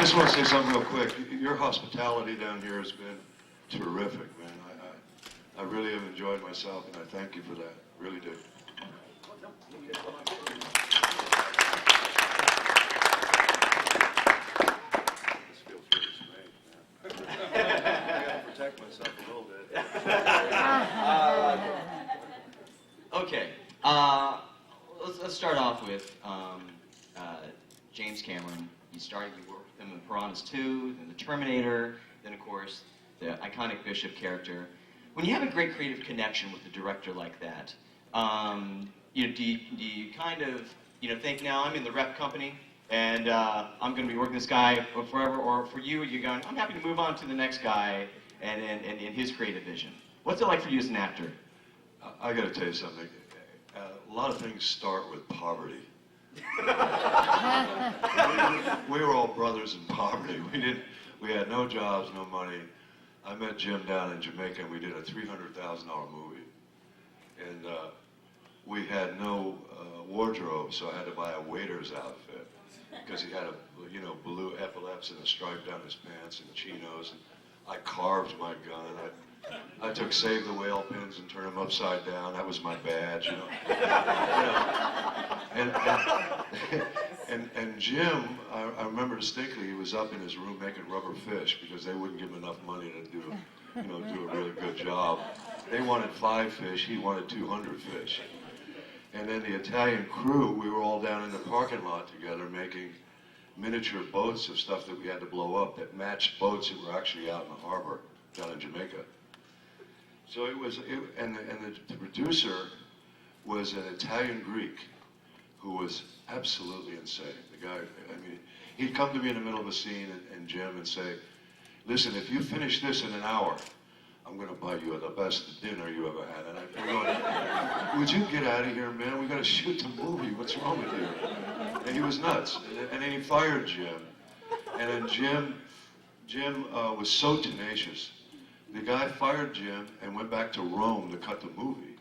just want to say something real quick. Your hospitality down here has been terrific, man. I really have enjoyed myself, and I thank you for that. Really do. This feels really strange, man. I gotta protect myself a little bit. Okay. Let's start off with James Cameron. You worked with him in Piranhas 2, then The Terminator, then of course the iconic Bishop character. When you have a great creative connection with a director like that, do you kind of think, now I'm in the rep company and I'm going to be working this guy forever, or for you, you're going, I'm happy to move on to the next guy and his creative vision. What's it like for you as an actor? I got to tell you something. A lot of things start with poverty. We were all brothers in poverty. We had no jobs, no money. I met Jim down in Jamaica, and we did a $300,000 movie. And we had no wardrobe, so I had to buy a waiter's outfit because he had a blue epaulets and a stripe down his pants and chinos. And I carved my gun. I took Save the Whale pins and turned them upside down. That was my badge, And Jim, I remember distinctly, he was up in his room making rubber fish because they wouldn't give him enough money to do a really good job. They wanted 5 fish, he wanted 200 fish. And then the Italian crew, we were all down in the parking lot together making miniature boats of stuff that we had to blow up that matched boats that were actually out in the harbor down in Jamaica. So the producer was an Italian Greek who was absolutely insane. The guy, he'd come to me in the middle of a scene and Jim and say, listen, if you finish this in an hour, I'm going to buy you the best dinner you ever had. And I'm going, would you get out of here, man? We got to shoot the movie. What's wrong with you? And he was nuts. And then he fired Jim. And then Jim was so tenacious. The guy fired Jim and went back to Rome to cut the movie.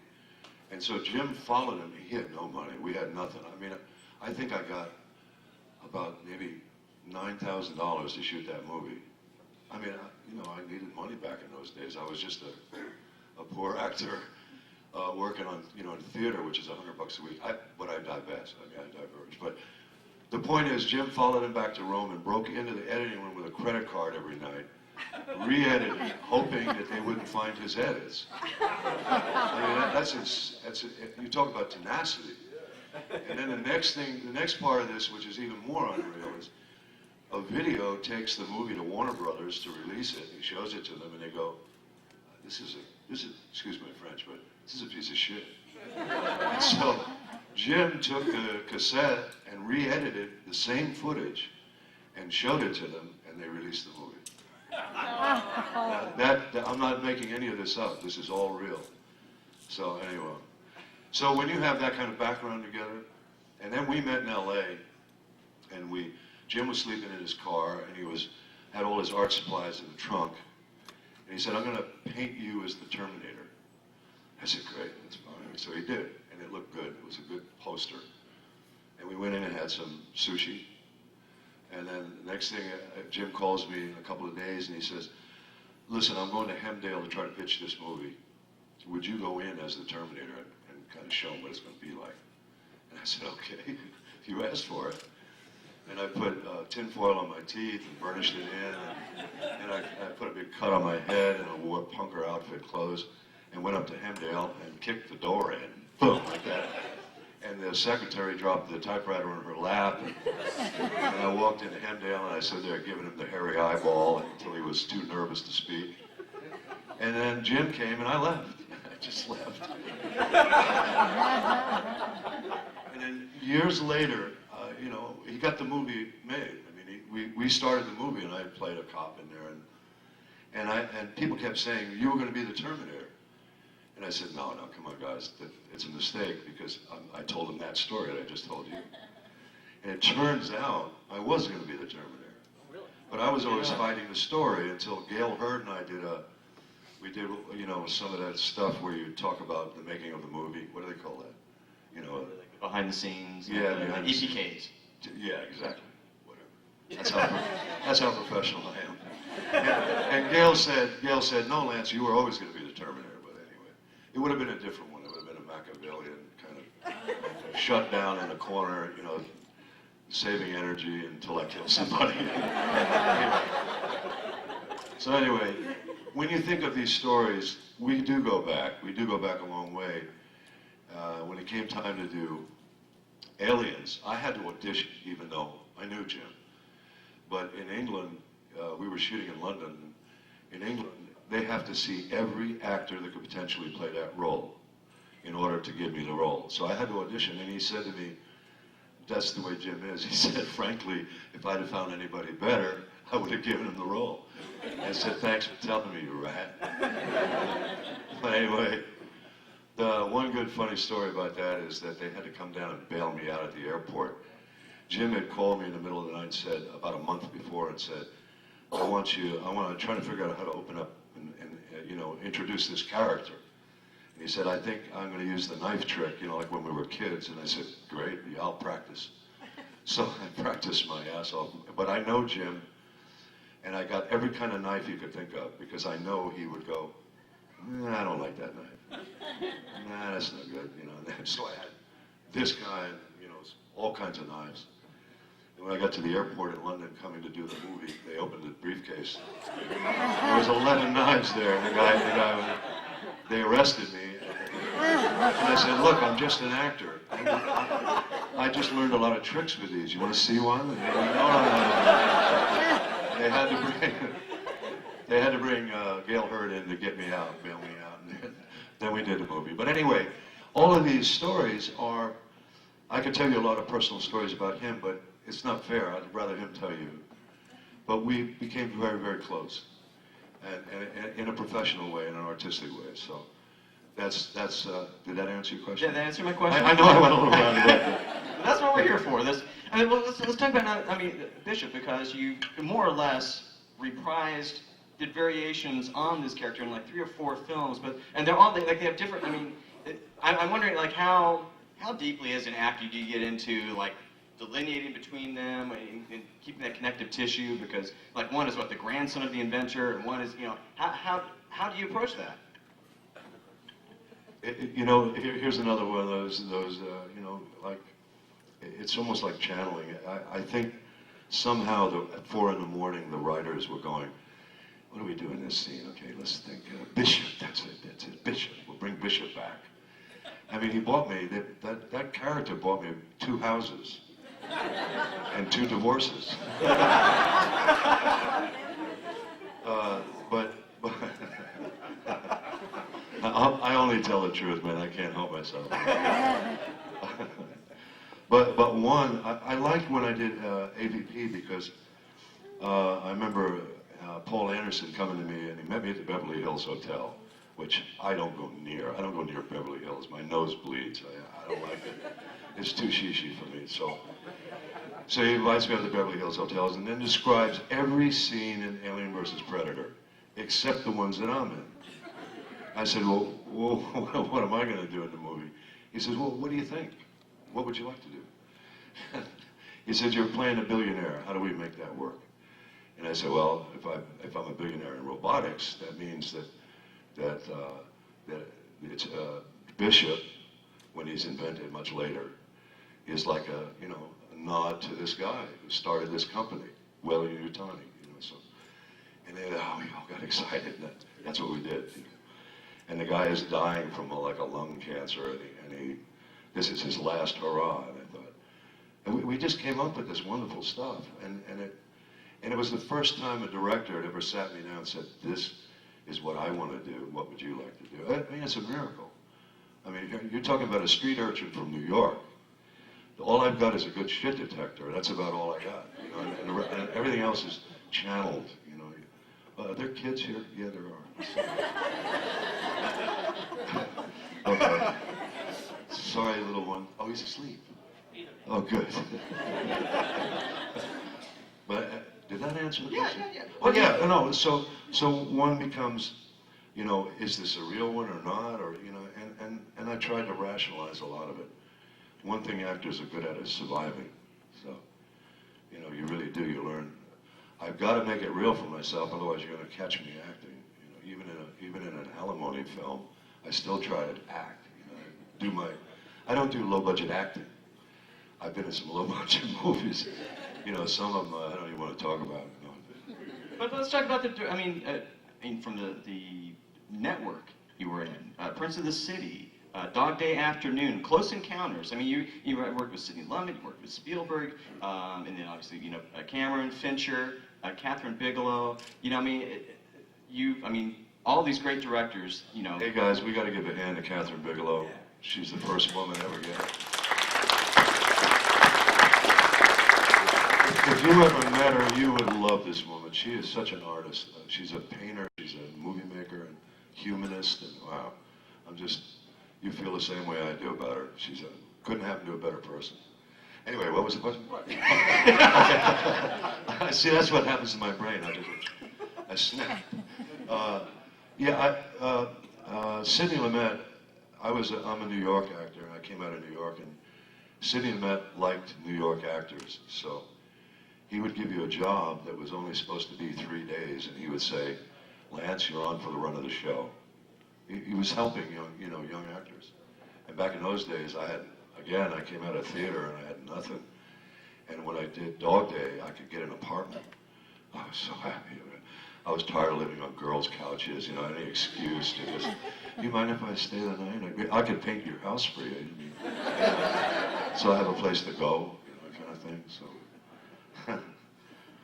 And so Jim followed him. He had no money. We had nothing. I think I got about maybe $9,000 to shoot that movie. I needed money back in those days. I was just a poor actor working on, in theater, which is $100 a week. But I divest. I diverge. But the point is, Jim followed him back to Rome and broke into the editing room with a credit card every night, re-edited, hoping that they wouldn't find his edits. You talk about tenacity. And then the next part of this, which is even more unreal, is a video takes the movie to Warner Brothers to release it. He shows it to them, and they go, "This is excuse my French, but this is a piece of shit." And so Jim took the cassette and re-edited the same footage and showed it to them, and they released the movie. I'm not making any of this up. This is all real. So anyway, so when you have that kind of background together, and then we met in L.A., and Jim was sleeping in his car, and he had all his art supplies in the trunk, and he said, "I'm going to paint you as the Terminator." I said, "Great, that's fine." So he did, and it looked good. It was a good poster. And we went in and had some sushi. And then the next thing, Jim calls me in a couple of days and he says, "Listen, I'm going to Hemdale to try to pitch this movie. Would you go in as the Terminator and kind of show him what it's going to be like?" And I said, "Okay, if you asked for it." And I put tin foil on my teeth and burnished it in, and I put a big cut on my head, and I wore punker outfit clothes, and went up to Hemdale and kicked the door in, boom, like that. And the secretary dropped the typewriter on her lap, and I walked into Hemdale, and I stood there giving him the hairy eyeball until he was too nervous to speak. And then Jim came, and I left. I just left. And then years later, he got the movie made. We started the movie, and I played a cop in there, and people kept saying, "You were going to be the Terminator." And I said, no, come on, guys, it's a mistake, because I told them that story that I just told you. And it turns out I was going to be the Terminator. But I was always fighting the story until Gail Hurd and I did some of that stuff where you talk about the making of the movie. What do they call that? Behind the scenes. Yeah, behind the EPKs. Yeah, exactly. Whatever. That's how professional I am. And Gail said, no, Lance, you were always going to be the Terminator. But anyway, it would have been a different one. It would have been a Machiavellian kind of shut down in a corner, you know, saving energy until I kill somebody. So anyway, when you think of these stories, we do go back. We do go back a long way. When it came time to do Aliens, I had to audition, even though I knew Jim. But in England, we were shooting in London. In England, they have to see every actor that could potentially play that role in order to give me the role. So I had to audition, and he said to me, that's the way Jim is. He said, frankly, if I'd have found anybody better, I would have given him the role. I said, thanks for telling me, you rat. But anyway, the one good funny story about that is that they had to come down and bail me out at the airport. Jim had called me in the middle of the night and said, about a month before, and said, I want to try to figure out how to open up and you know, introduce this character. And he said, I think I'm going to use the knife trick, you know, like when we were kids. And I said, great, yeah, I'll practice. So I practiced my ass off. But I know Jim, and I got every kind of knife you could think of, because I know he would go, nah, I don't like that knife. Nah, that's no good, you know. So I had this kind, you know, all kinds of knives. And when I got to the airport in London coming to do the movie, they opened the briefcase. There was 11 knives there. They arrested me. And I said, look, I'm just an actor. I just learned a lot of tricks with these. You want to see one? And they went, no. They had to bring Gail Hurd in to get me out, bail me out. And then we did the movie. But anyway, all of these stories are, I could tell you a lot of personal stories about him, but it's not fair. I'd rather him tell you. But we became very, very close. And in a professional way, in an artistic way. So that's did that answer your question? Did that answer my question? I know I went a little roundabout. That's what we're here for. Let's talk about now, Bishop, because you more or less reprised, did variations on this character in like 3 or 4 films, and they're all they have different. I'm wondering like how deeply as an actor do you get into like delineating between them and keeping that connective tissue, because like one is what, the grandson of the inventor, and one is, you know, how do you approach that? You know, here's another one of those you know, like, it's almost like channeling. I think somehow at 4 in the morning the writers were going, what do we do in this scene? Okay, let's think, Bishop, that's it, Bishop, we'll bring Bishop back. I mean, he bought me, that character bought me 2 houses. And 2 divorces. But I only tell the truth, man. I can't help myself. But one, I liked when I did AVP, because I remember Paul Anderson coming to me, and he met me at the Beverly Hills Hotel, which I don't go near. I don't go near Beverly Hills. My nose bleeds. I don't like it. It's too shishi for me. So he invites me to the Beverly Hills Hotels and then describes every scene in Alien vs. Predator, except the ones that I'm in. I said, well, what am I going to do in the movie? He says, well, what do you think? What would you like to do? He said, you're playing a billionaire. How do we make that work? And I said, well, if I'm a billionaire in robotics, that means that it's Bishop, when he's invented much later, is like a nod to this guy who started this company, Weyland-Yutani, you know. So, and then we all got excited. And that's what we did. You know. And the guy is dying from a lung cancer, and this is his last hurrah. And I thought, and we just came up with this wonderful stuff, and it was the first time a director had ever sat me down and said, this is what I want to do. What would you like to do? I mean, it's a miracle. I mean, you're talking about a street urchin from New York. All I've got is a good shit detector. That's about all I got. You know, and everything else is channeled. You know, are there kids here? Yeah, there are. Okay. Sorry, little one. Oh, he's asleep. Oh, good. But did that answer the question? Yeah. Well, yeah. No. So one becomes, you know, is this a real one or not? Or you know, and I tried to rationalize a lot of it. One thing actors are good at is surviving. So, you know, you really do. You learn. I've got to make it real for myself, otherwise you're going to catch me acting. You know, even in an alimony film, I still try to act. You know, I don't do low budget acting. I've been in some low budget movies. You know, some of them I don't even want to talk about. You know. But let's talk about the. I mean, from the network you were in, Prince of the City, Dog Day Afternoon, Close Encounters. I mean, you worked with Sidney Lumet, you worked with Spielberg, and then obviously Cameron, Fincher, Catherine Bigelow. You know, I mean, all these great directors. You know. Hey guys, we got to give a hand to Catherine Bigelow. She's the first woman ever get it. If you ever met her, you would love this woman. She is such an artist. She's a painter, she's a movie maker, and humanist, and wow. You feel the same way I do about her. Couldn't happen to a better person. Anyway, what was the question? See, that's what happens to my brain. I snap. Sidney Lumet, I'm a New York actor, and I came out of New York, and Sidney Lumet liked New York actors, so he would give you a job that was only supposed to be 3 days, and he would say, Lance, you're on for the run of the show. He was helping young actors. And back in those days, I came out of theater and I had nothing. And when I did Dog Day, I could get an apartment. I was so happy. I was tired of living on girls' couches, any excuse to just, you mind if I stay the night? I could paint your house for you. So I have a place to go, kind of thing, so.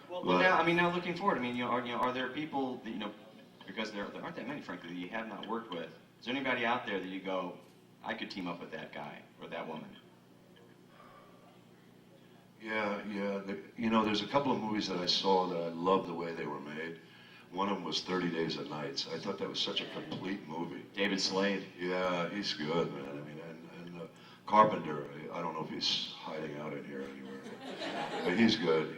Well, now looking forward, are there people that, because there aren't that many, frankly, that you have not worked with. Is there anybody out there that you go, I could team up with that guy or that woman? Yeah. There's a couple of movies that I saw that I loved the way they were made. One of them was 30 Days and Nights. I thought that was such a complete movie. David Slade. Yeah, he's good, man. And Carpenter, I don't know if he's hiding out in here anywhere, but he's good.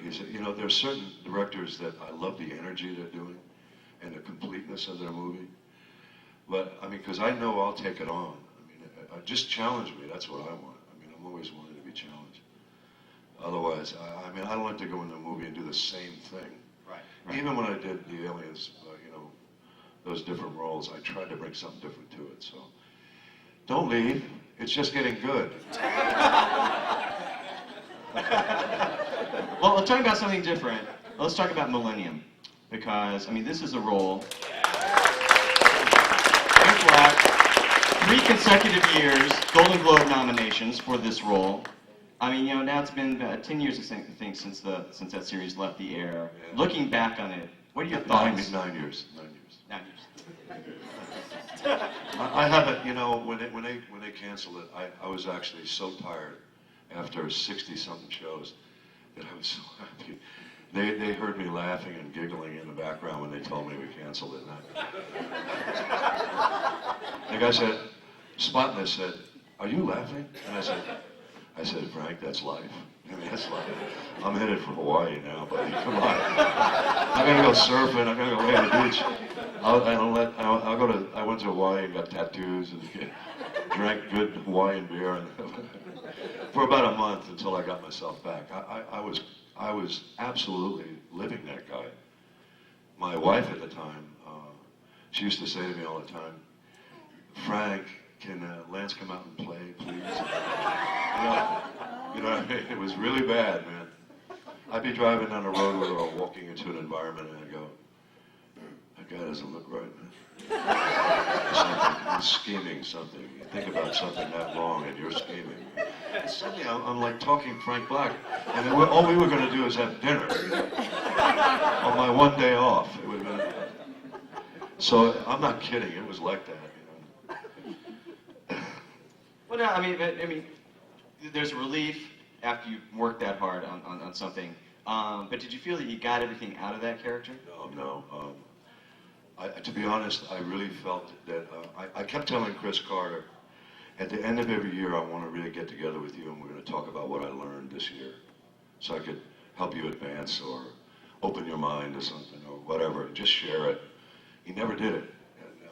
There's certain directors that I love the energy they're doing and the completeness of their movie. But, because I know I'll take it on. Just challenge me, that's what I want. I'm always wanting to be challenged. Otherwise, I don't like to go into a movie and do the same thing. Right. Even when I did the Aliens, those different roles, I tried to bring something different to it, so. Don't leave, it's just getting good. Well, let's talk about something different. Let's talk about Millennium. Because, this is a role. Black, 3 consecutive years, Golden Globe nominations for this role. Now it's been 10 years, I think, since that series left the air. Yeah. Looking back on it, what are your thoughts? 9 years. 9 years. I haven't, when they canceled it, I was actually so tired after 60-something shows that I was so happy. They heard me laughing and giggling in the background when they told me we canceled it. The guy said, spotting this, said, "Are you laughing?" And I said, "Frank, that's life. That's life. I'm headed for Hawaii now, buddy. Come on. I'm gonna go surfing. I'm gonna go lay on the beach. I went to Hawaii and got tattoos and drank good Hawaiian beer for about a month until I got myself back. I was absolutely living that guy. My wife at the time, she used to say to me all the time, "Frank, can Lance come out and play, please?" You know what I mean? It was really bad, man. I'd be driving down the road with her or walking into an environment and I'd go, "That guy doesn't look right, man." He's scheming something. You think about something that wrong and you're scheming. And suddenly I'm like talking Frank Black, and then all we were going to do is have dinner on my one day off. It would have been. So I'm not kidding. It was like that. Well, no, there's a relief after you worked that hard on something. But did you feel that you got everything out of that character? No. To be honest, I really felt that I kept telling Chris Carter, at the end of every year, I want to really get together with you and we're going to talk about what I learned this year, so I could help you advance or open your mind to something or whatever, just share it. He never did it. And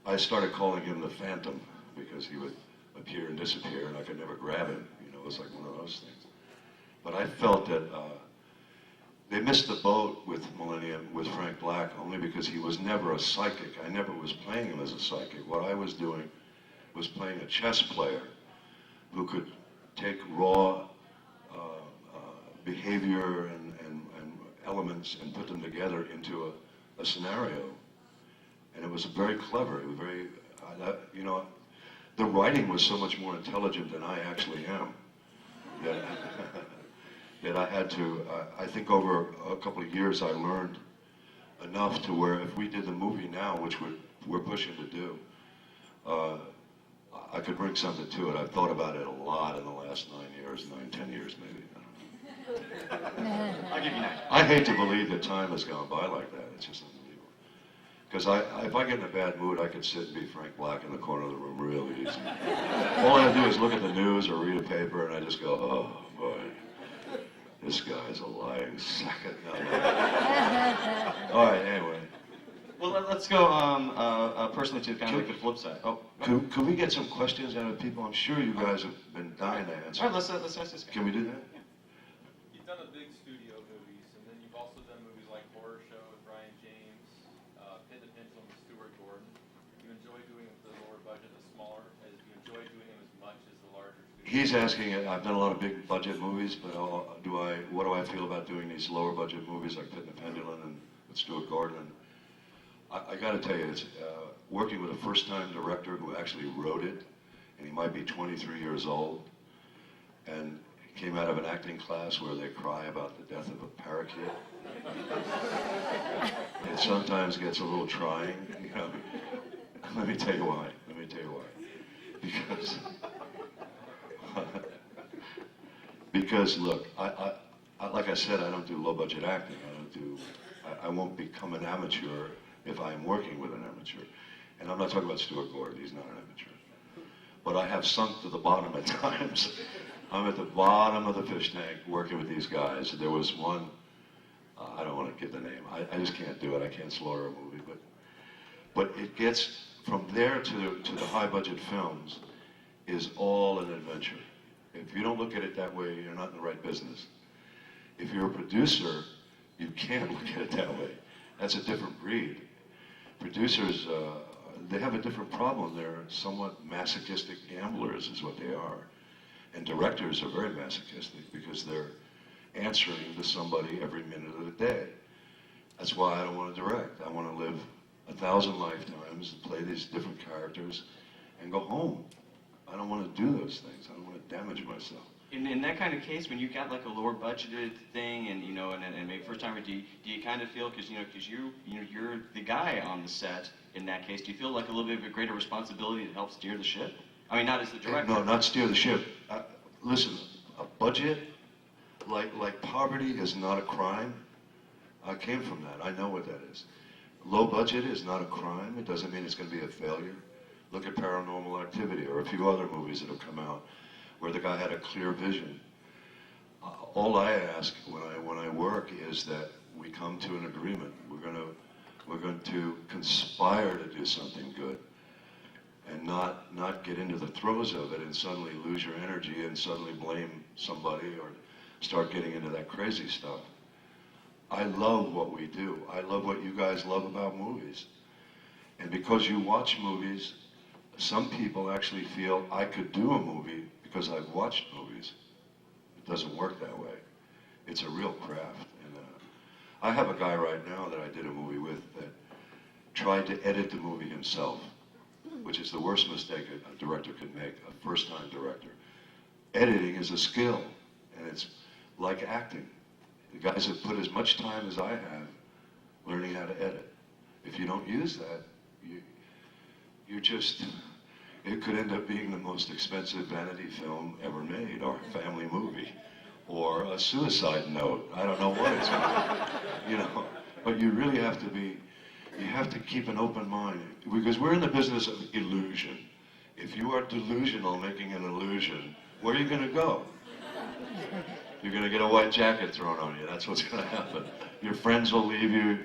I started calling him the Phantom because he would appear and disappear and I could never grab him. It was like one of those things. But I felt that they missed the boat with Millennium, with Frank Black, only because he was never a psychic. I never was playing him as a psychic. What I was doing was playing a chess player who could take raw behavior and elements and put them together into a scenario. And it was very clever. It was very, you know, the writing was so much more intelligent than I actually am. Yet I had to, I think over a couple of years I learned enough to where if we did the movie now, which we're pushing to do, I could bring something to it. I've thought about it a lot in the last 10 years maybe. I'll give you 9. I hate to believe that time has gone by like that. It's just unbelievable. Because if I get in a bad mood, I could sit and be Frank Black in the corner of the room really easy. All I have to do is look at the news or read a paper, and I just go, oh boy, this guy's a lying second. All right, anyway. Well, let's go personally to kind of like the flip side. Oh, Could we get some questions out of people? I'm sure you guys have been dying to answer. all right, let's ask this guy. Can we do that? You've done a big studio movies, and then you've also done movies like Horror Show with Brian James, Pit the Pendulum with Stuart Gordon. You enjoy doing the lower budget, the smaller, as you enjoy doing them as much as the larger studio? He's asking, I've done a lot of big budget movies, but what do I feel about doing these lower budget movies like Pit the Pendulum and with Stuart Gordon? And I got to tell you, it's working with a first-time director who actually wrote it, and he might be 23 years old, and came out of an acting class where they cry about the death of a parakeet. It sometimes gets a little trying, you know. Let me tell you why. Because look, I like I said, I don't do low-budget acting. I won't become an amateur if I'm working with an amateur. And I'm not talking about Stuart Gordon, he's not an amateur. But I have sunk to the bottom at times. I'm at the bottom of the fish tank working with these guys. There was one, I don't want to give the name, I just can't do it, I can't slaughter a movie, but it gets, from there to the high budget films, is all an adventure. If you don't look at it that way, you're not in the right business. If you're a producer, you can't look at it that way. That's a different breed. Producers, they have a different problem. They're somewhat masochistic gamblers is what they are. And directors are very masochistic because they're answering to somebody every minute of the day. That's why I don't want to direct. I want to live 1,000 lifetimes, play these different characters, and go home. I don't want to do those things. I don't want to damage myself. In that kind of case, when you've got like a lower budgeted thing, and you know, and maybe first time, do you kind of feel, because you're the guy on the set in that case, do you feel like a little bit of a greater responsibility to help steer the ship? I mean, not as the director. No, not steer the ship. Listen, a budget like poverty is not a crime. I came from that. I know what that is. Low budget is not a crime. It doesn't mean it's going to be a failure. Look at Paranormal Activity or a few other movies that have come out where the guy had a clear vision. All I ask when I work is that we come to an agreement. We're going to conspire to do something good, and not get into the throes of it and suddenly lose your energy and suddenly blame somebody or start getting into that crazy stuff. I love what we do. I love what you guys love about movies. And because you watch movies, some people actually feel I could do a movie because I've watched movies. It doesn't work that way. It's a real craft. And I have a guy right now that I did a movie with that tried to edit the movie himself, which is the worst mistake a director could make, a first-time director. Editing is a skill, and it's like acting. The guys have put as much time as I have learning how to edit. If you don't use that, you're just, it could end up being the most expensive vanity film ever made, or a family movie, or a suicide note. I don't know what it's going to be, you know. But you really have to be, you have to keep an open mind, because we're in the business of illusion. If you are delusional making an illusion, where are you going to go? You're going to get a white jacket thrown on you. That's what's going to happen. Your friends will leave you,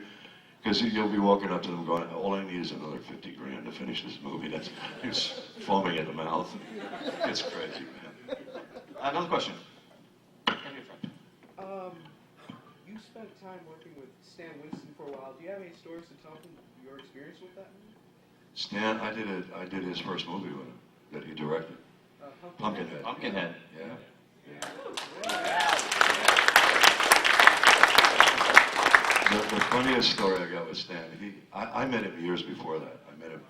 because you'll be walking up to them going, all I need is another 50 grand to finish this movie. He's foaming at the mouth. It's crazy, man. Another question. You you spent time working with Stan Winston for a while. Do you have any stories to tell from your experience with that movie? Stan, I did his first movie with him that he directed. Pumpkinhead. Pumpkinhead. Yeah. The funniest story I got with Stan, I met him years before that. I met him,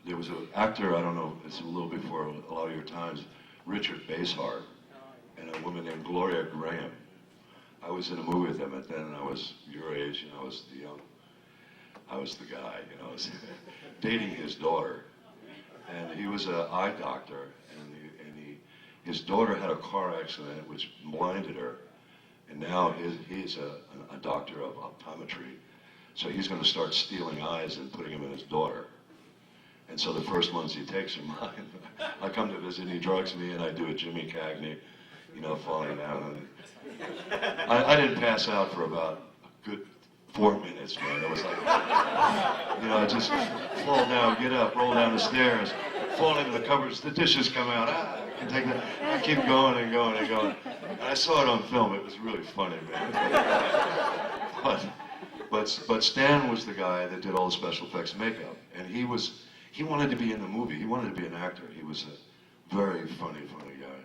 there was an actor, I don't know, it's a little before a lot of your times, Richard Basehart, and a woman named Gloria Graham. I was in a movie with them at then, and I was your age, and I was the guy, you know, I was dating his daughter. And he was an eye doctor, and his daughter had a car accident which blinded her. And now he's a doctor of optometry. So he's going to start stealing eyes and putting them in his daughter. And so the first ones he takes are mine. I come to visit, and he drugs me, and I do a Jimmy Cagney, you know, falling down. And I didn't pass out for about a good 4 minutes, man. It was like, you know, I just fall down, get up, roll down the stairs, fall into the cupboards, the dishes come out. I can take that. I keep going and going and going. And I saw it on film. It was really funny, man. But Stan was the guy that did all the special effects makeup, and he wanted to be in the movie. He wanted to be an actor. He was a very funny guy.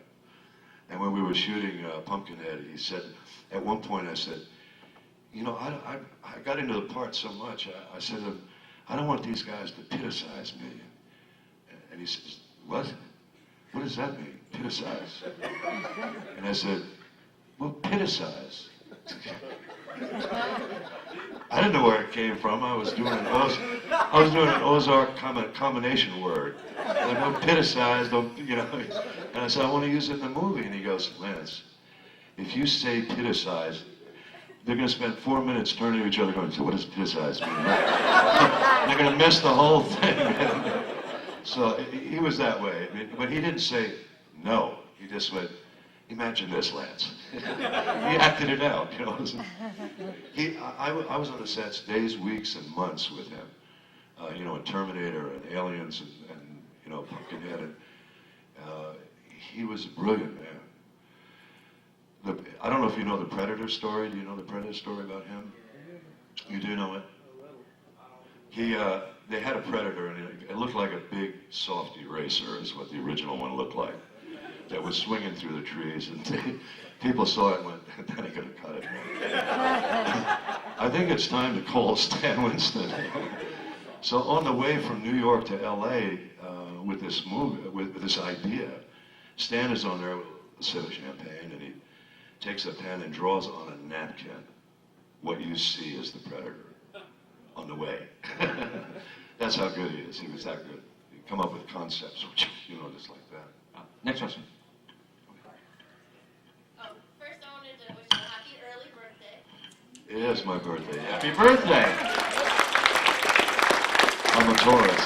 And when we were shooting Pumpkinhead, he said, at one point I said, you know, I got into the part so much, I said to him, I don't want these guys to piticize me. And he says, what? What does that mean, piticize? And I said, well, piticize. I didn't know where it came from. I was doing an Ozark combination word. Like, don't piticize, don't, you know. And I said, I want to use it in the movie. And he goes, Lance, if you say piticize, they're going to spend 4 minutes turning to each other going, so what does piticize mean? They're going to miss the whole thing. So he was that way. I mean, but he didn't say no. He just went, imagine this, Lance. He acted it out, you know. I was on the sets days, weeks, and months with him. You know, in Terminator and Aliens and you know, Pumpkinhead. And, he was a brilliant man. I don't know if you know the Predator story. Do you know the Predator story about him? You do know it? They had a Predator, and it looked like a big soft eraser, is what the original one looked like, that was swinging through the trees, and people saw it and went, then he could have cut it. I think it's time to call Stan Winston. So on the way from New York to LA with this movie, with this idea, Stan is on there with a sip of champagne, and he takes a pen and draws on a napkin what you see as the Predator on the way. That's how good he is. He was that good. He'd come up with concepts, you know, just like that. Next question. First, I wanted to wish you a happy early birthday. It is my birthday. Happy birthday! I'm a Taurus.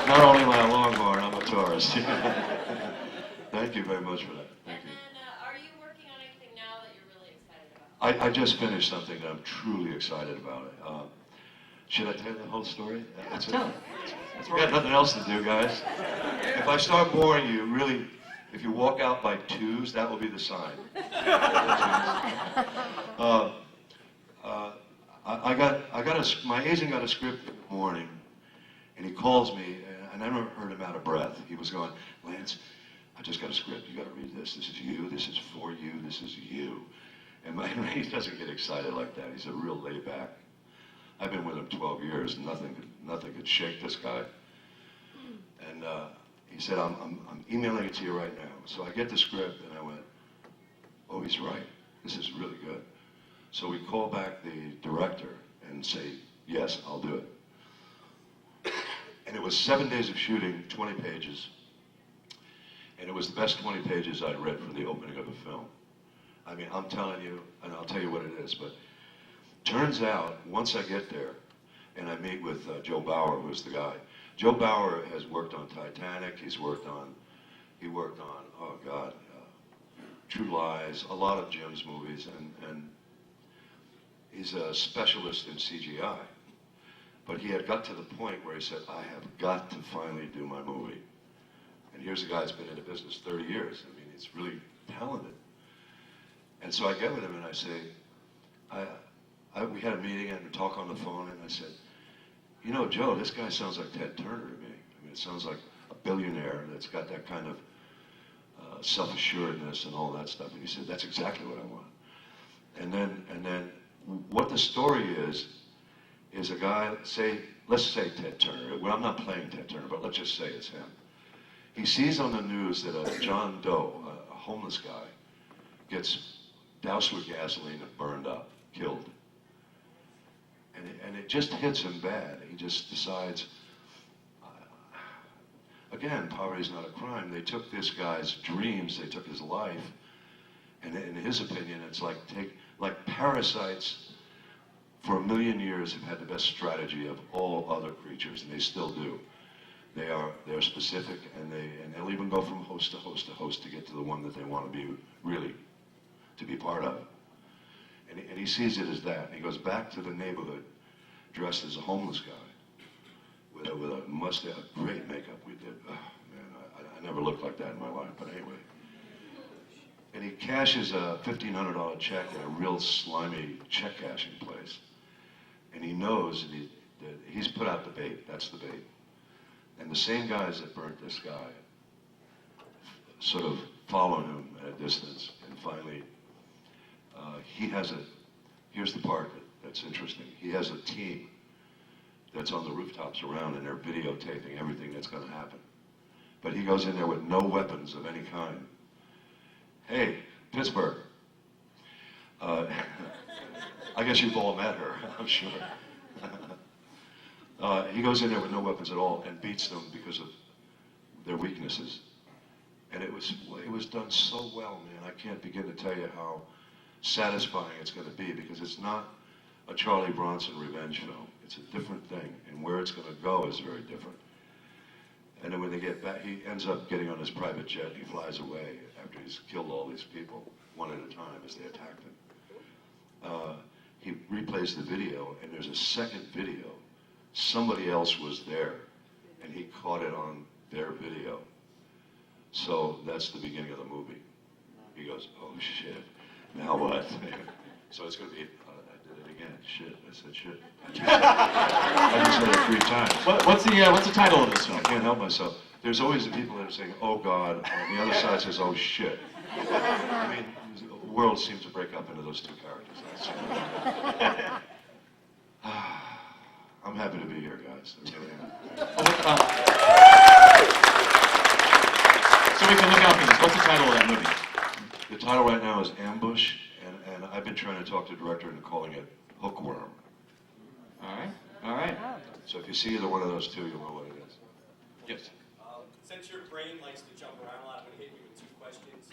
Not only am I a Longhorn, I'm a Taurus. Thank you very much for that. Thank you. And then, are you working on anything now that you're really excited about? I just finished something that I'm truly excited about. Should I tell you the whole story? Let's tell it. We got nothing else to do, guys. If I start boring you, really, if you walk out by twos, that will be the sign. My agent got a script in the morning, and he calls me, and I never heard him out of breath. He was going, Lance, I just got a script. You got to read this. This is you. This is for you. This is you. And he doesn't get excited like that. He's a real laid back. I've been with him 12 years, and nothing could shake this guy. And he said, I'm emailing it to you right now. So I get the script, and I went, oh, he's right. This is really good. So we call back the director and say, yes, I'll do it. And it was 7 days of shooting, 20 pages. And it was the best 20 pages I'd read for the opening of a film. I mean, I'm telling you, and I'll tell you what it is, but turns out, once I get there, and I meet with Joe Bauer, who's the guy. Joe Bauer has worked on Titanic, he worked on, oh God, True Lies, a lot of Jim's movies, and he's a specialist in CGI. But he had got to the point where he said, I have got to finally do my movie. And here's a guy that's been in the business 30 years. I mean, he's really talented. And so I get with him and I say, we had a meeting and a talk on the phone, and I said, you know, Joe, this guy sounds like Ted Turner to me. I mean, it sounds like a billionaire that's got that kind of self-assuredness and all that stuff. And he said, that's exactly what I want. And then what the story is a guy, let's say Ted Turner. Well, I'm not playing Ted Turner, but let's just say it's him. He sees on the news that a John Doe, a homeless guy, gets doused with gasoline and burned up, killed. And it just hits him bad. He just decides, again, poverty's not a crime. They took this guy's dreams, they took his life, and in his opinion, it's like parasites for 1 million years have had the best strategy of all other creatures, and they still do. They're specific, and they'll even go from host to host to host to get to the one that they want to be really to be part of. And he sees it as that. And he goes back to the neighborhood dressed as a homeless guy with a mustache, great makeup we did. Oh, man, I never looked like that in my life, but anyway. And he cashes a $1,500 check at a real slimy check cashing place. And he knows that he's put out the bait. That's the bait. And the same guys that burnt this guy sort of follow him at a distance. And finally, here's the part that's interesting. He has a team that's on the rooftops around, and they're videotaping everything that's going to happen. But he goes in there with no weapons of any kind. Hey, Pittsburgh. I guess you've all met her, I'm sure. He goes in there with no weapons at all and beats them because of their weaknesses. And it was done so well, man. I can't begin to tell you how satisfying it's going to be, because it's not a Charlie Bronson revenge film. It's a different thing, and where it's going to go is very different. And then when they get back, he ends up getting on his private jet. He flies away after he's killed all these people, one at a time, as they attacked him. He replays the video, and there's a second video. Somebody else was there, and he caught it on their video. So that's the beginning of the movie. He goes, oh shit, now what? So it's going to be, I did it again, shit, I said shit. I just said it 3 times. What's the title of this film? I can't help myself. There's always the people that are saying, oh God, and the other side says, oh shit. I mean, the world seems to break up into those 2 characters. I'm happy to be here, guys. I really am. So we can look out for this. What's the title of that movie? The title right now is Ambush, and I've been trying to talk to the director into calling it Hookworm. All right. So if you see either one of those 2, you'll know what it is. Yes. Since your brain likes to jump around a lot, I'm going to hit you with 2 questions.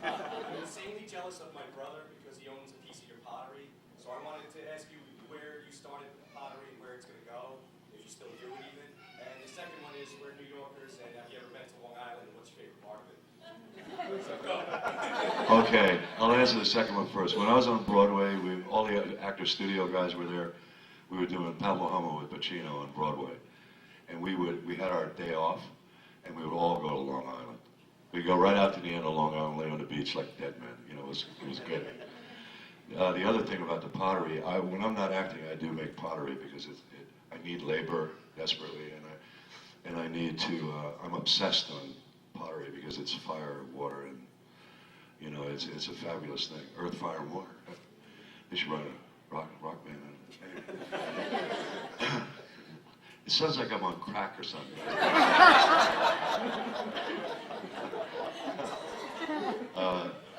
I'm insanely jealous of my brother because he owns a piece of your pottery. So I wanted to ask you where you started with the pottery and where it's going to go, if you still do it even. And the second one is, we're New Yorkers, and have you ever been to Long Island, and what's your favorite part of it? So go. Okay, I'll answer the second one first. When I was on Broadway, all the actor studio guys were there. We were doing Pablo Homo with Pacino on Broadway. And we had our day off, and we would all go to Long Island. We'd go right out to the end of Long Island, lay on the beach like dead men. You know, it was good. The other thing about the pottery, when I'm not acting, I do make pottery because I need labor desperately, and I need to. I'm obsessed on pottery because it's fire, water, and you know, it's a fabulous thing. Earth, fire, and water. They should write a rock band on it. It sounds like I'm on crack or something.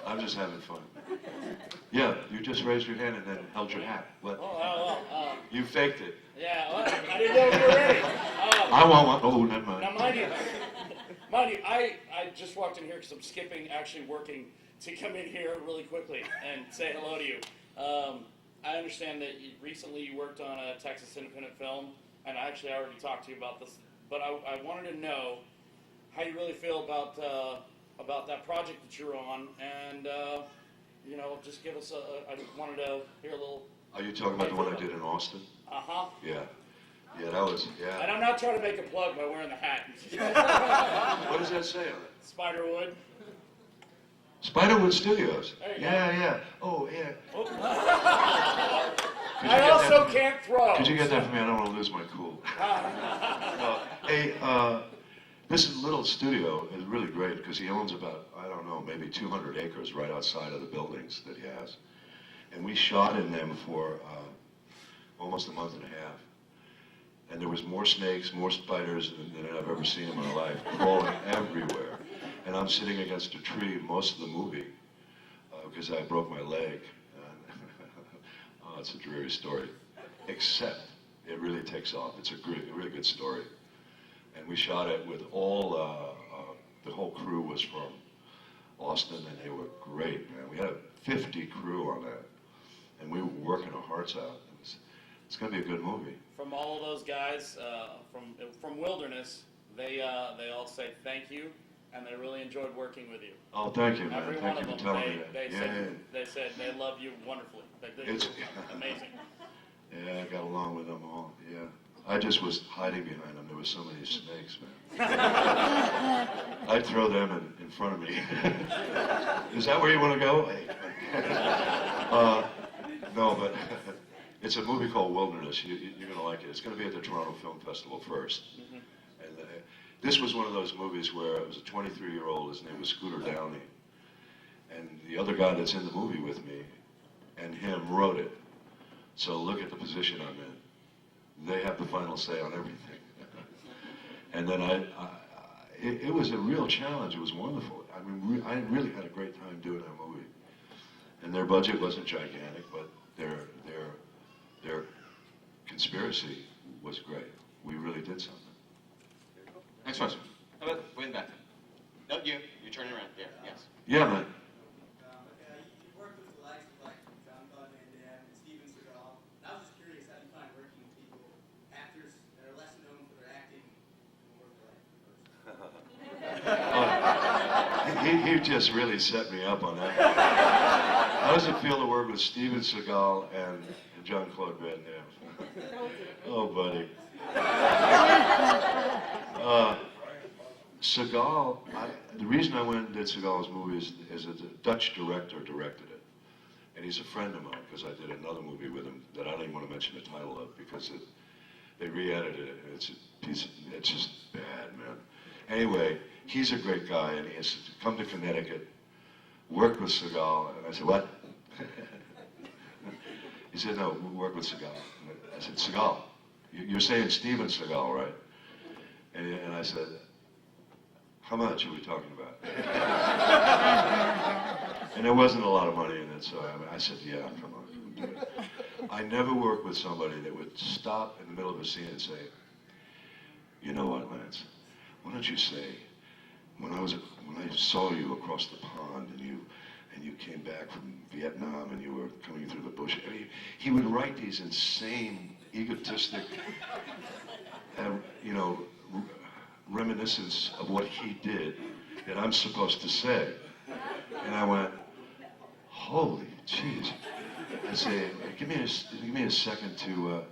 I'm just having fun. Yeah, you just raised your hand and then held your hat. What? You faked it. Yeah, well, I didn't know you were ready. I want one. Oh, never mind. Now, mind you, I just walked in here because I'm skipping actually working to come in here really quickly and say hello to you. I understand that recently you worked on a Texas independent film, and I already talked to you about this, but I wanted to know how you really feel about that project that you're on, and you know, just give us I wanted to hear a little. Are you talking about the one I did in Austin? Uh-huh. Yeah. Yeah, that was, yeah. And I'm not trying to make a plug by wearing the hat. What does that say on it? Spiderwood. Spiderwood Studios. There you go. Yeah. Oh, yeah. Oh. Could you I get also that for me? can't throw. Could you get that for me? I don't want to lose my cool. Hey, this little studio is really great because he owns about, I don't know, maybe 200 acres right outside of the buildings that he has. And we shot in them for almost a month and a half. And there was more snakes, more spiders than I've ever seen in my life, crawling everywhere. And I'm sitting against a tree most of the movie because I broke my leg. Oh, it's a dreary story. Except it really takes off. It's a really good story. And we shot it with all, the whole crew was from Austin, and they were great, man. We had a 50 crew on that, and we were working our hearts out. It's going to be a good movie. From all of those guys from Wilderness, they all say thank you, and they really enjoyed working with you. Oh, thank you, man. Every Thank one you of for them, telling me that. they said they love you wonderfly. They did amazing. Yeah, I got along with them all. Yeah, I just was hiding behind them. There were so many snakes, man. I'd throw them in front of me. Is that where you want to go? No, but it's a movie called Wilderness. You're going to like it. It's going to be at the Toronto Film Festival first. Mm-hmm. And this was one of those movies where it was a 23-year-old. His name was Scooter Downey. And the other guy that's in the movie with me and him wrote it. So look at the position I'm in. They have the final say on everything. And then it was a real challenge. It was wonderful. I mean, I really had a great time doing that movie. And their budget wasn't gigantic, but their conspiracy was great. We really did something. Next question. How about way in the back? No, you're turning around. Yeah, yes. Yeah, man. You worked with the likes of like John Wildman and Steven Seagal. And I was just curious how you find working with people, actors that are less known for their acting and more for their He just really set me up on that. How does it feel to work with Steven Seagal and Jean-Claude Van Damme? Oh, buddy. Seagal, the reason I went and did Seagal's movie is that the Dutch director directed it. And he's a friend of mine because I did another movie with him that I don't even want to mention the title of because they re-edited it. It's just bad, man. Anyway, he's a great guy and he has come to Connecticut, work with Seagal. And I said, what? He said, no, we'll work with Seagal. I said, Seagal, you're saying Steven Seagal, right? And I said, how much are we talking about? And there wasn't a lot of money in it, so I said, yeah, come on, we'll do it. I never worked with somebody that would stop in the middle of a scene and say, you know what, Lance, why don't you say, when I saw you across the pond and you came back from Vietnam and you were coming through the bush, I mean, he would write these insane, egotistic, reminiscence of what he did that I'm supposed to say. And I went, holy jeez. I say, give me a second to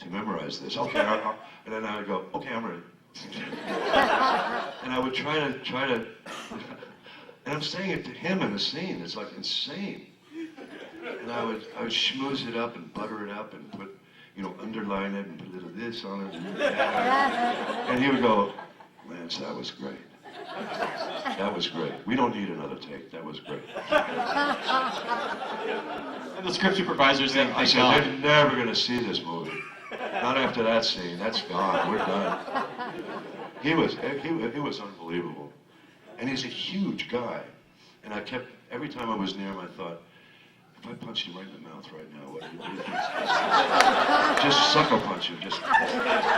memorize this. Okay, and then I would go, okay, I'm ready. And I would try to, and I'm saying it to him in the scene. It's like insane. And I would schmooze it up and butter it up and put, underline it and put a little this on it and that. And he would go, Lance, that was great. That was great. We don't need another take. That was great. And the script supervisor saying, I said, they're never going to see this movie. Not after that scene. That's gone. We're done. He was unbelievable. And he's a huge guy. And every time I was near him, I thought, if I punched you right in the mouth right now, what would you do? Just sucker punch him.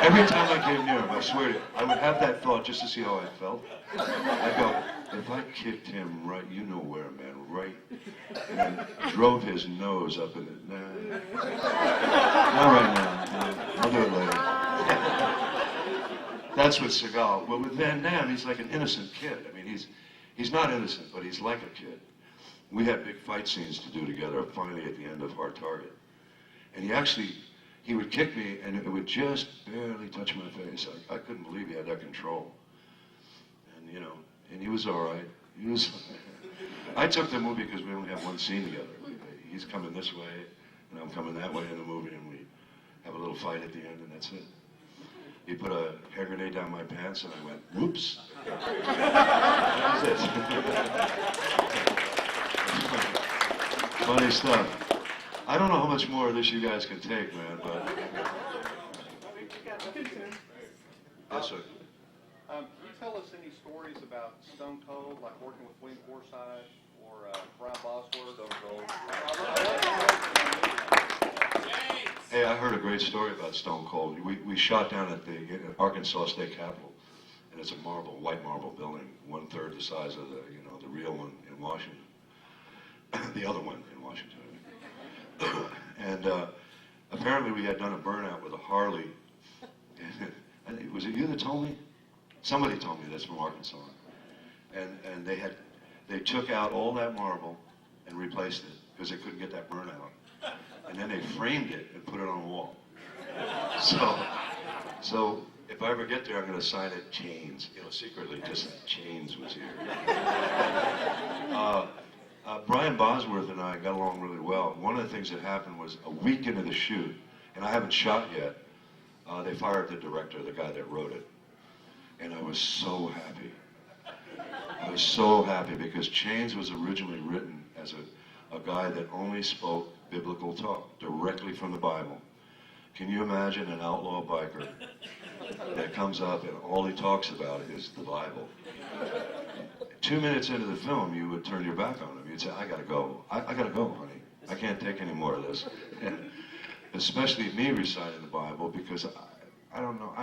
Every time I came near him, I swear to you, I would have that thought just to see how I felt. I go, if I kicked him right, you know where, man, right, and drove his nose up in it. Nah, not right now. I'll do it later. That's with Seagal. But with Van Damme, he's like an innocent kid. I mean, he's not innocent, but he's like a kid. We had big fight scenes to do together, finally at the end of Hard Target. And he would kick me and it would just barely touch my face. I couldn't believe he had that control. And and he was all right. I took the movie because we only have one scene together. He's coming this way, and I'm coming that way in the movie, and we have a little fight at the end, and that's it. He put a hair grenade down my pants, and I went, whoops. That's it. Funny stuff. I don't know how much more of this you guys can take, man, but... Yes, sir. Can you tell us any stories about Stone Cold, like working with Wayne Forsythe or Brian Bosworth? Stone Cold. Hey, I heard a great story about Stone Cold. We shot down at the Arkansas State Capitol, and it's a white marble building, 1/3 the size of the real one in Washington, the other one in Washington. And apparently we had done a burnout with a Harley. Was it you that told me? Somebody told me that's from Arkansas. And they took out all that marble and replaced it because they couldn't get that burnout. And then they framed it and put it on a wall. So if I ever get there, I'm going to sign it Chains. Secretly, just Chains was here. Brian Bosworth and I got along really well. One of the things that happened was a week into the shoot, and I haven't shot yet, they fired the director, the guy that wrote it. And I was so happy. I was so happy because Chains was originally written as a guy that only spoke biblical talk directly from the Bible. Can you imagine an outlaw biker that comes up and all he talks about is the Bible? 2 minutes into the film, you would turn your back on him. You'd say, I gotta go. I gotta go, honey. I can't take any more of this. And especially me reciting the Bible because I don't know.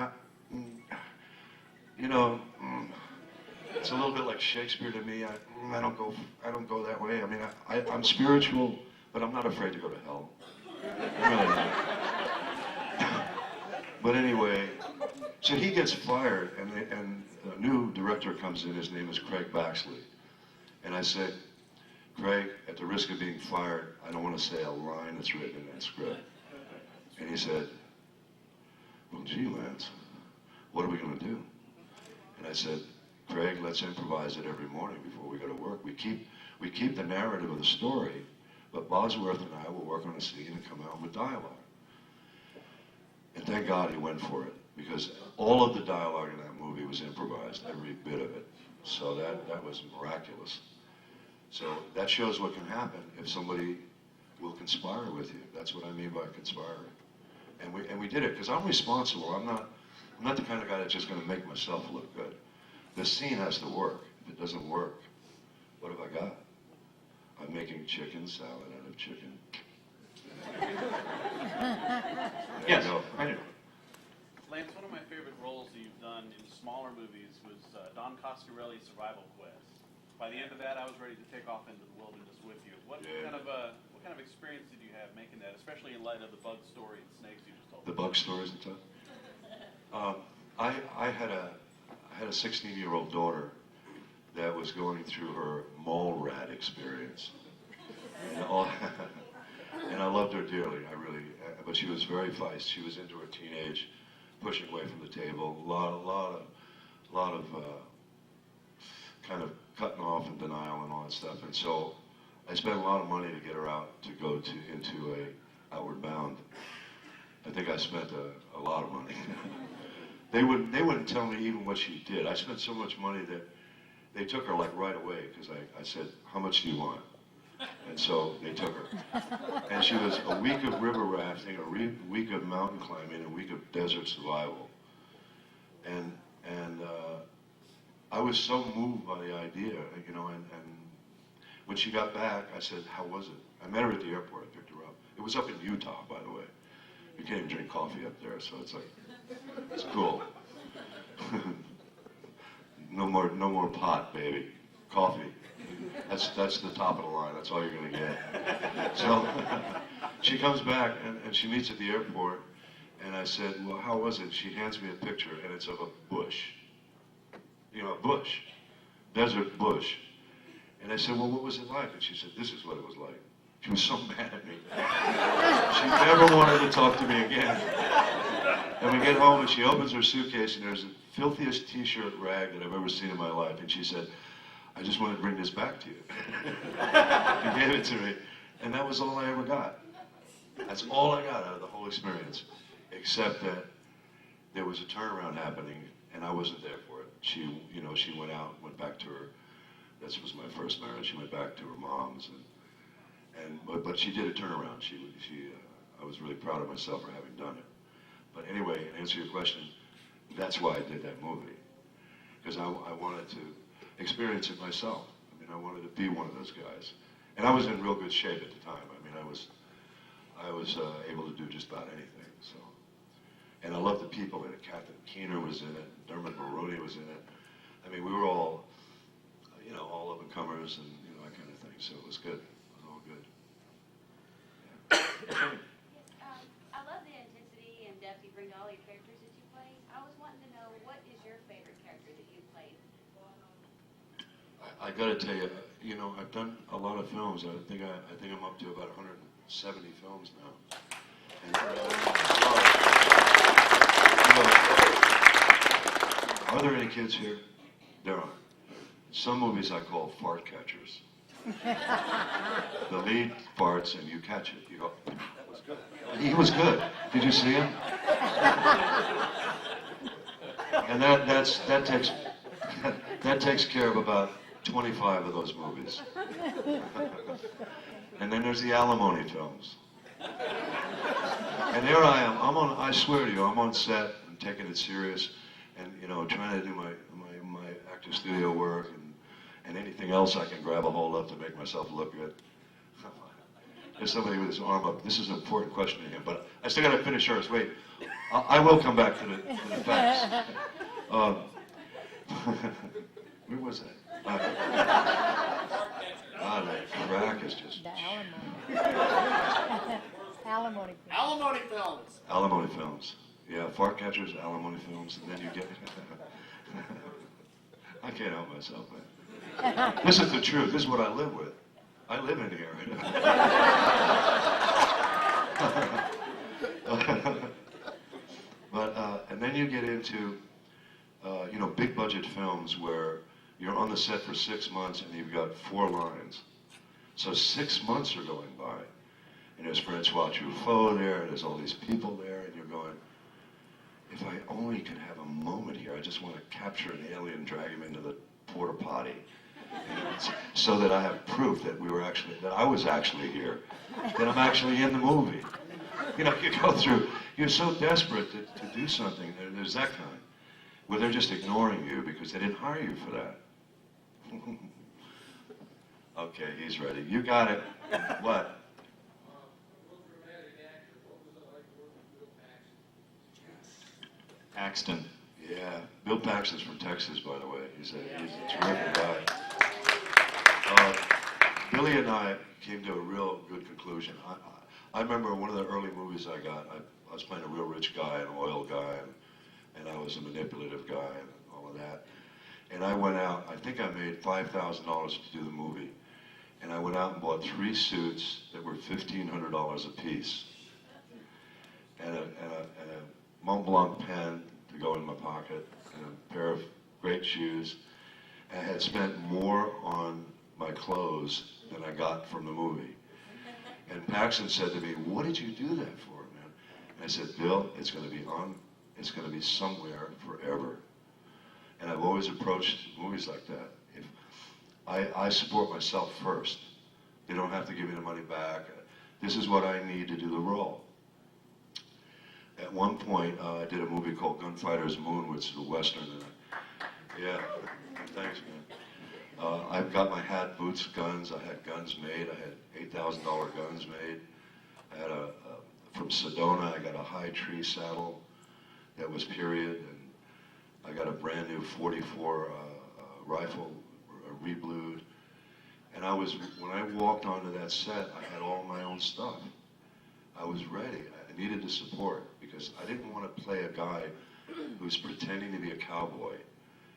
It's a little bit like Shakespeare to me. I don't go that way. I mean, I'm spiritual, but I'm not afraid to go to hell. I'm really not. But anyway, so he gets fired, and a new director comes in. His name is Craig Baxley. And I said, Craig, at the risk of being fired, I don't want to say a line that's written in that script. And he said, well, gee, Lance, what are we going to do? And I said, Craig, let's improvise it every morning before we go to work. We keep the narrative of the story, but Bosworth and I will work on a scene and come out with dialogue. And thank God he went for it, because all of the dialogue in that movie was improvised, every bit of it. So that was miraculous. So that shows what can happen if somebody will conspire with you. That's what I mean by conspiring. And we did it, because I'm responsible. I'm not the kind of guy that's just going to make myself look good. The scene has to work. If it doesn't work, what have I got? I'm making chicken salad out of chicken. Yes. I know. Lance, one of my favorite roles that you've done in smaller movies was Don Coscarelli's Survival Quest. By the end of that, I was ready to take off into the wilderness with you. What kind of experience did you have making that, especially in light of the bug story and snakes you just told? The bug stories and stuff. I had a 16-year-old daughter that was going through her mole rat experience, and I loved her dearly. But she was very feisty. She was into her teenage, pushing away from the table, a lot of kind of cutting off and denial and all that stuff. And so I spent a lot of money to get her out to go into a Outward Bound. I think I spent a lot of money. They wouldn't tell me even what she did. I spent so much money that they took her like right away, because I said, how much do you want? And so they took her. And she was a week of river rafting, a week of mountain climbing, a week of desert survival. And I was so moved by the idea, and when she got back, I said, how was it? I met her at the airport. I picked her up. It was up in Utah, by the way. You can't even drink coffee up there, so it's like, it's cool. No more pot, baby. Coffee. That's the top of the line. That's all you're gonna get. So she comes back and she meets at the airport, and I said, well, how was it? She hands me a picture, and it's of a bush. A bush, desert bush. And I said, well, what was it like? And she said, this is what it was like. She was so mad at me. She never wanted to talk to me again. And we get home, and she opens her suitcase, and there's the filthiest T-shirt rag that I've ever seen in my life. And she said, I just want to bring this back to you. He gave it to me, and that was all I ever got. That's all I got out of the whole experience, except that there was a turnaround happening, and I wasn't there for it. She, you know, she went out, went back to her. This was my first marriage. She went back to her mom's, but she did a turnaround. I was really proud of myself for having done it. But anyway, to answer your question, that's why I did that movie, because I wanted to experience it myself. I mean, I wanted to be one of those guys, and I was in real good shape at the time. I mean, I was able to do just about anything. So, and I loved the people in it. Captain Keener was in it. Dermot Mulroney was in it. I mean, we were all, you know, all up and comers and you know that kind of thing. So it was good. It was all good. I love the intensity and depth you bring to all your characters that you play. I was wanting to know, what is your favorite character that you played? I got to tell you, you know, I've done a lot of films. I think I'm up to about 170 films now. And, you know, are there any kids here? There are. Some movies I call fart catchers. The lead farts and you catch it. You go, that was good. He was good. Did you see him? And that takes care of about 25 of those movies. And then there's the alimony films. And here I am. I swear to you, I'm on set and taking it serious, and you know, trying to do my actor studio work and anything else I can grab a hold of to make myself look good. There's somebody with his arm up. This is an important question to him, but I still got to finish yours. Wait, I will come back to the facts. Where was that? That crack is just... The alimony. Alimony. Alimony films. Alimony films. Yeah, fart catchers, alimony films, and then you get... I can't help myself, man. This is the truth. This is what I live with. I live in here. But, and then you get into, you know, big budget films where you're on the set for 6 months and you've got 4 lines. So 6 months are going by. And there's Francois Truffaut there, and there's all these people there, and you're going, if I only could have a moment here, I just want to capture an alien, drag him into the porta potty. So that I have proof that that I was actually here, that I'm actually in the movie. You know, you go through, you're so desperate to do something, there's that kind, where they're just ignoring you because they didn't hire you for that. Okay, he's ready. You got it. What? Paxton. Yeah, Bill Paxton's from Texas, by the way. He's a terrific guy. Billy and I came to a real good conclusion. I remember one of the early movies I got, I was playing a real rich guy, an oil guy, and I was a manipulative guy and all of that. And I went out, I think I made $5,000 to do the movie. And I went out and bought 3 suits that were $1,500 a piece. And a Mont Blanc pen to go in my pocket, and a pair of great shoes. And I had spent more on my clothes than I got from the movie. And Paxton said to me, what did you do that for, man? And I said, Bill, it's going to be somewhere forever. And I've always approached movies like that. If I support myself first. They don't have to give me the money back. This is what I need to do the role. At one point, I did a movie called Gunfighter's Moon, which is a Western. Yeah, thanks, man. I've got my hat, boots, guns. I had guns made. I had $8,000 guns made. I had from Sedona, I got a high tree saddle that was period. And I got a brand new 44 rifle, reblued. And when I walked onto that set, I had all my own stuff. I was ready. I needed the support because I didn't want to play a guy who's pretending to be a cowboy.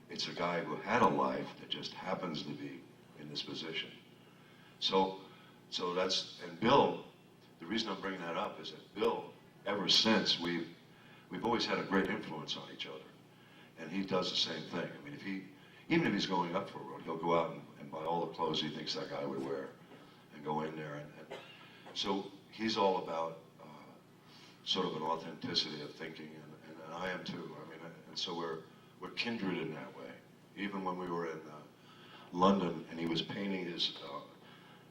It's a guy who had a life that just happens to be in this position. So that's, and Bill, the reason I'm bringing that up is that Bill, ever since, we've always had a great influence on each other. And he does the same thing. I mean, even if he's going up for a role, he'll go out and buy all the clothes he thinks that guy would wear and go in there. And so he's all about sort of an authenticity of thinking, and I am too. I mean, and so we're kindred in that way. Even when we were in London and he was painting his,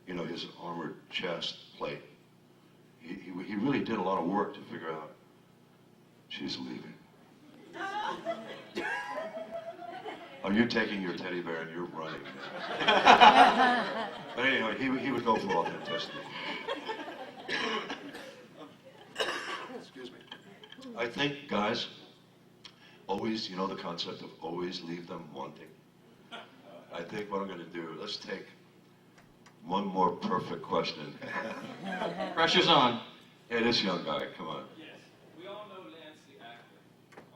his armored chest plate, he really did a lot of work to figure out, she's leaving. Are you taking your teddy bear and you're running? But anyway, he would go for authenticity. Excuse me. I think, guys, always, the concept of always leave them wanting. I think what I'm going to do, let's take one more perfect question. Pressure's on. Hey, this young guy, come on. Yes. We all know Lance the actor.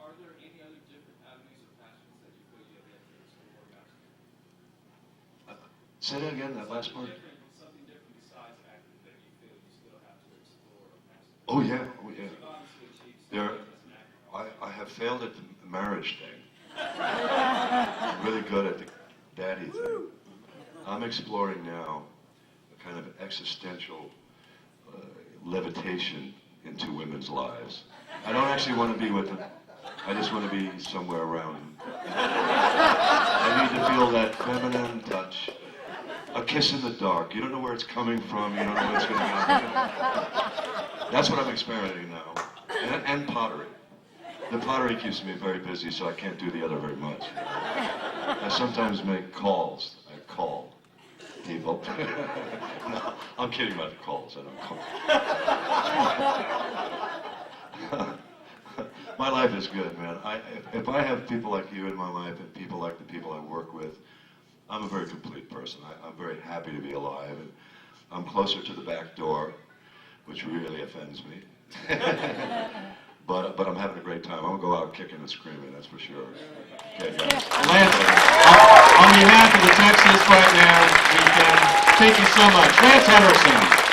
Are there any other different avenues or passions that you feel you have yet to explore master? Say that again, that last part. Something different besides acting that you feel you still have to explore or master? Oh yeah, oh yeah. You've obviously achieved There, something as an actor. I have failed at the marriage thing. I'm really good at the daddy thing. I'm exploring now a kind of existential levitation into women's lives. I don't actually want to be with them. I just want to be somewhere around them. I need to feel that feminine touch. A kiss in the dark. You don't know where it's coming from. You don't know what's going to happen. That's what I'm experimenting now. And pottery. The pottery keeps me very busy, so I can't do the other very much. I sometimes make calls. I call people. No, I'm kidding about the calls. I don't call. My life is good, man. If I have people like you in my life and people like the people I work with, I'm a very complete person. I'm very happy to be alive. And I'm closer to the back door, which really offends me. But I'm having a great time. I'm going to go out kicking and screaming, that's for sure. Okay, guys. Lance, on behalf of the Texas Frightmare Weekend, thank you so much. Lance Henriksen.